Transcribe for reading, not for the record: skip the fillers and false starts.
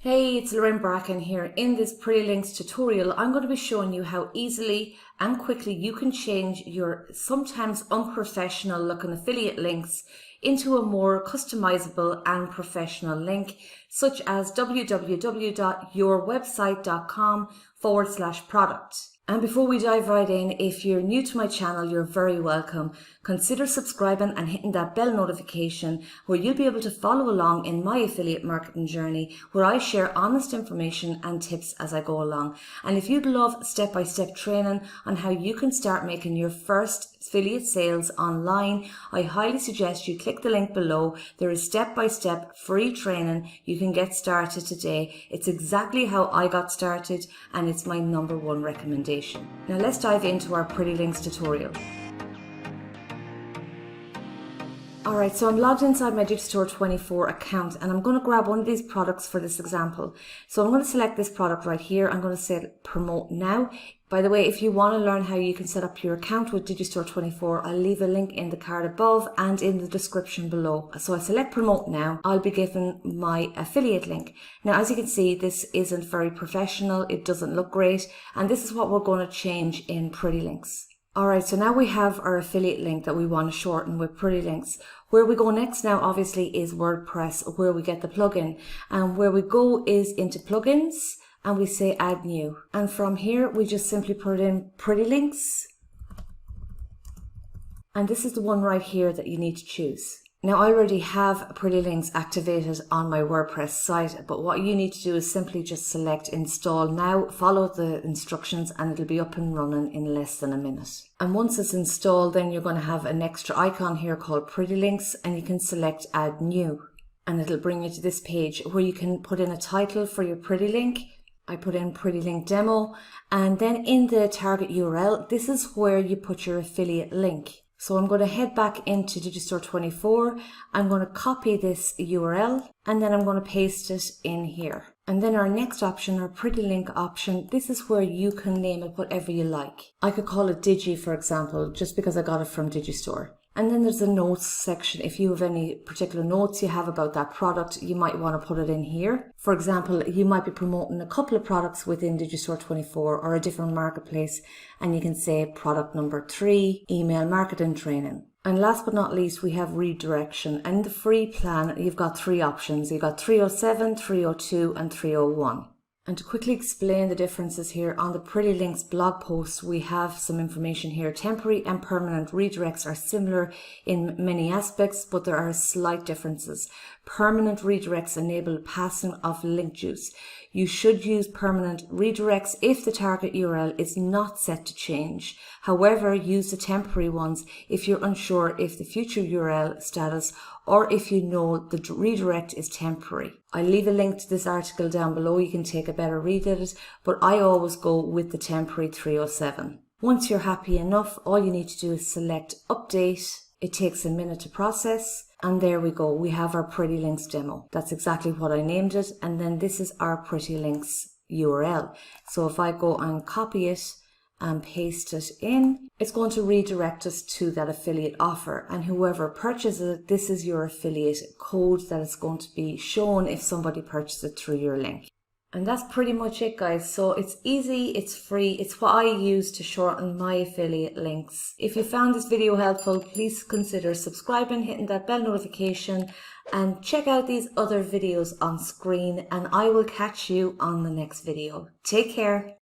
Hey, it's Lorraine Bracken here. In this Pretty Links tutorial, I'm going to be showing you how easily and quickly you can change your sometimes unprofessional looking affiliate links into a more customizable and professional link, such as www.yourwebsite.com/product. And before we dive right in, if you're new to my channel, you're very welcome. Consider subscribing and hitting that bell notification where you'll be able to follow along in my affiliate marketing journey, where I share honest information and tips as I go along. And if you'd love step-by-step training on how you can start making your first affiliate sales online, I highly suggest you click the link below. There is step-by-step free training. You can get started today. It's exactly how I got started, and it's my #1 recommendation. Now let's dive into our Pretty Links tutorial. Alright, so I'm logged inside my Digistore 24 account and I'm going to grab one of these products for this example. So I'm going to select this product right here. I'm going to say promote now. By the way, if you want to learn how you can set up your account with Digistore 24, I'll leave a link in the card above and in the description below. So I select promote now. I'll be given my affiliate link. Now, as you can see, this isn't very professional. It doesn't look great. And this is what we're going to change in Pretty Links. Alright, so now we have our affiliate link that we want to shorten with Pretty Links. Where we go next now obviously is WordPress, where we get the plugin. And where we go is into plugins and we say add new. And from here we just simply put in Pretty Links. And this is the one right here that you need to choose. Now I already have Pretty Links activated on my WordPress site, but what you need to do is simply just select install now, follow the instructions, and it'll be up and running in less than a minute. And once it's installed, then you're going to have an extra icon here called Pretty Links, and you can select add new. And it'll bring you to this page where you can put in a title for your Pretty Link. I put in Pretty Link Demo, and then in the target URL, this is where you put your affiliate link. So I'm going to head back into Digistore 24. I'm going to copy this URL and then I'm going to paste it in here. And then our next option, our Pretty Link option, this is where you can name it whatever you like. I could call it Digi, for example, just because I got it from Digistore. And then there's the notes section. If you have any particular notes you have about that product, you might want to put it in here. For example, you might be promoting a couple of products within Digistore 24 or a different marketplace, and you can say product number 3, email marketing training. And last but not least, we have redirection. And in the free plan, you've got 3 options. You've got 307, 302, and 301. And to quickly explain the differences here, on the Pretty Links blog post, we have some information here. Temporary and permanent redirects are similar in many aspects, but there are slight differences. Permanent redirects enable passing of link juice. You should use permanent redirects if the target URL is not set to change. However, use the temporary ones if you're unsure if the future URL status or if you know the redirect is temporary. I'll leave a link to this article down below. You can take a better read at it, but I always go with the temporary 307. Once you're happy enough, all you need to do is select update. It takes a minute to process. And there we go. We have our Pretty Links demo. That's exactly what I named it. And then this is our Pretty Links URL. So if I go and copy it and paste it in, it's going to redirect us to that affiliate offer. And whoever purchases it, this is your affiliate code that is going to be shown if somebody purchases it through your link. And that's pretty much it, guys. So it's easy, it's free, it's what I use to shorten my affiliate links. If you found this video helpful, please consider subscribing, hitting that bell notification, and check out these other videos on screen, and I will catch you on the next video. Take care.